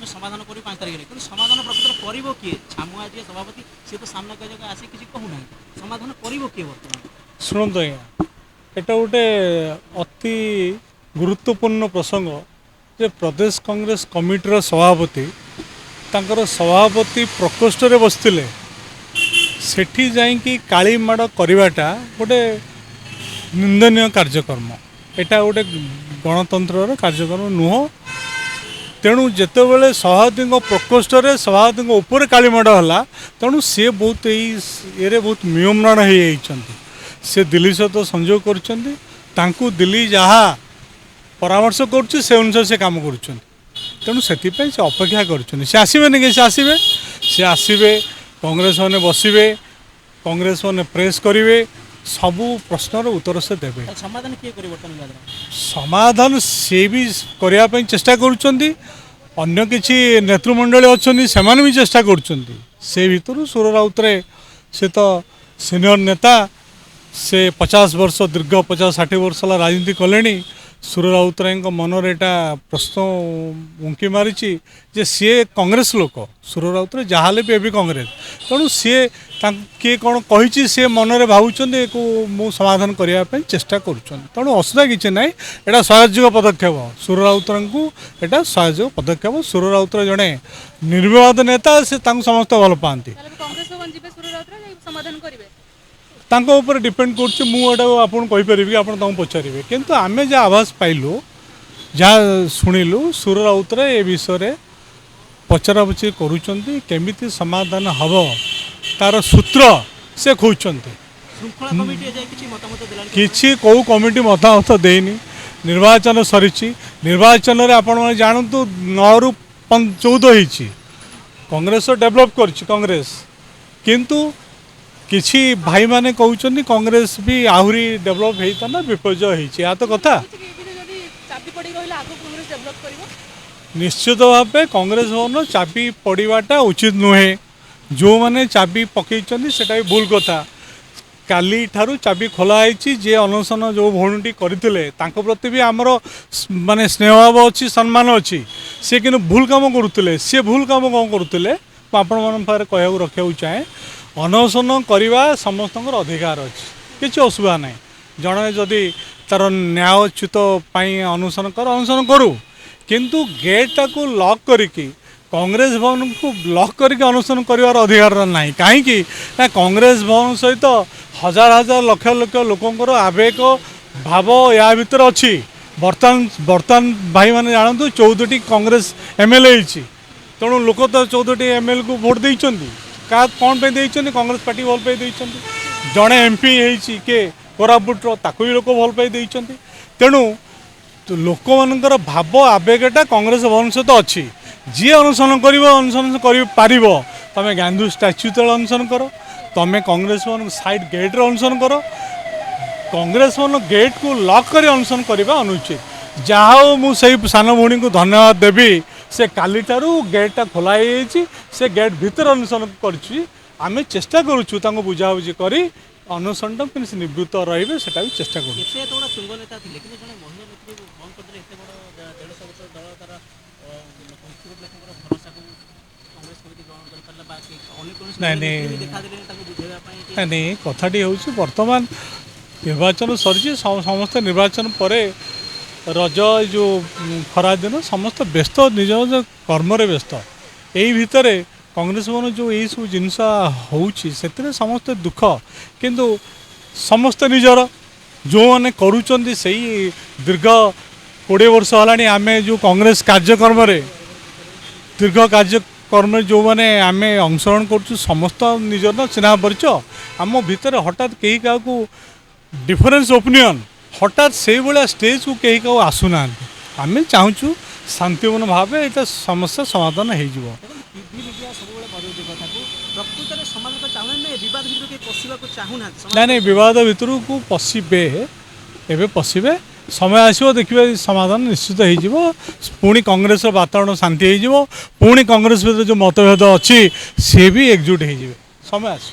समाधान करी 5 तारिख रे समाधान प्रकृत करिवो किए छामुआ जे सभापति से तो सामना कह जगह आसी किसी कहू ना समाधान करिवो किए वर्तमान शुणु आज्ञा एटा गोटे अति गुरुत्वपूर्ण प्रसंग जे प्रदेश कांग्रेस कमिटीर सभापति तांकर सभापति प्रकोष्ठ रे बसथिले सेठी जाइकी काली माड़ करवाटा गोटे निंदनीय कार्यक्रम एटा गोटे गणतंत्र कार्यक्रम नुह तेणु जितेबाला सभापति प्रकोष्ठ रे सभापति उपर काली माड़ है तेणु सी बहुत ये बहुत म्रियम्राण हो से दिल्ली सहित संयोग कर दिल्ली जहाँ परामर्श कर अनुसार से कम कर तेणु से अपेक्षा कर आसबेनि कि से आसबे कांग्रेस मैंने बसवे कांग्रेस मैंने प्रेस करेंगे सबू प्रश्नर उत्तर से देवे समाधान किए समाधान सी भी करने चेष्टा कर किसी नेतृमंडल अच्छा से भी चेष्टा कर सुर राउतरे से तो सीनियर नेता से 50 वर्ष दीर्घ 50-60 वर्ष राजनीति कले सुर राउतराय मनर यहाँ प्रश्न उंकी मारी जे सी कांग्रेस लोक सुर राउतराय जहाँ भी एवं कांग्रेस तेणु सी किए कौन कही सी मनरे भावुं को मु समाधान करने चेष्टा करुँच असुविधा किसी ना यहाँ सहयोग पदक्षेप सुर राउतराय को यहाँ सहयोग पदक्षेप सुर राउतराय जड़े निर्विवाद नेता से समस्त भल पाती तांको ऊपर डिपेंड कर मुझे आप पचारे किंतु आमे जहाँ आभास पाइलु जहाँ शुणिलु सुर राउतराय ए विषय पचरा पचरी करुँच समाधान हम तार सूत्र से खोजते किसी कौ कमिटी मतामत देनी निर्वाचन सरी निर्वाचन में आपण मैंने जानतु 9 ରୁ 14 होती कांग्रेस डेभलप कर कांग्रेस किंतु किसी भाई माने कहउछन्नी कांग्रेस भी आहुरी डेभलप होता ना विपर्जय होती या तो कथा निश्चित भाव कांग्रेस भवन चाबी पड़ाटा उचित नुहे जो मैंने चाबी पकई सेटा भी भूल कथा काली ठारू चाबी खोलाई जे अनशन जो भौणी करते प्रति भी आमर माने स्नेहभाव अच्छी सम्मान अच्छी सी कि भूल कम करुले सी भूल कम कौन करुले आपण मान कह रखा चाहे अनशन करवा समस्त अधिकार अच्छी किसी असुविधा ना जड़े जदि तार न्यायोचित अनुसरण अनुसरण करूँ किंतु गेटा को लॉक करके कांग्रेस भवन को ब्लॉक करके अनुसरण कर अधिकार ना कहीं कांग्रेस भवन सहित हजार हजार लक्ष लक्ष लोकंर आवेग भाव या भीतर अच्छी बर्तमान भाई मैंने जानतु 14टी कांग्रेस एमएलए तेणु लोक तो 14टी एमएलए को भोट देते क्या कौन पे देते कांग्रेस पार्टी भल पाई जड़े एमपी के कोरापुटर ताकू भी लोक भल पाई तेणु लोक मानकर भाव आवेगटा कांग्रेस भवन सहित अच्छी जी अनुसरण कर तुम गांधी स्टाच्यू तले अनुसरण कर तुम कांग्रेस भवन साइड गेट रे अनुसरण कर कांग्रेस भवन गेट को लॉक कर अनुसरण करवा अनुचित जहाँ मुझे सान भौणी को धन्यवाद देवी से काली ठारू गेटा खोलाई से गेट भीतर अनुसरण करें चेष्टा करुँ बुझाबुझी कर अनुसरण कि निवृत्त रे से चेष्टा नहीं कथाटी हूँ बर्तमान निर्वाचन सरी समस्त निर्वाचन पर रज जो खरा दिन समस्त व्यस्त निज निज कर्म व्यस्त यही भितर कांग्रेस भवन जो यही सब जिनस हो समस्त दुख किंतु समस्त निजर जो मैंने करुँच से दीर्घ 20 वर्ष है आम जो कांग्रेस कार्यक्रम दीर्घ कार्यक्रम जो मैंने आम अंशग्रहण कर समस्त निजर चिन्ह परिचय आम भितर हठात कहीं क्या डिफरेन्स ओपिनियन हठात से भाया स्टेज को कहीं क्या आसुना आम चाहूँ शांतिपूर्ण भाव यहाँ समस्या समाधान हो ना नहीं विवाद भितर को पशिबे एवं पशिबे समय आसो देखिए समाधान निश्चित हो पुणी कांग्रेस वातावरण शांति हो पुणी कांग्रेस भीतर जो मतभेद अच्छी सी भी एकजुट हो समय आस।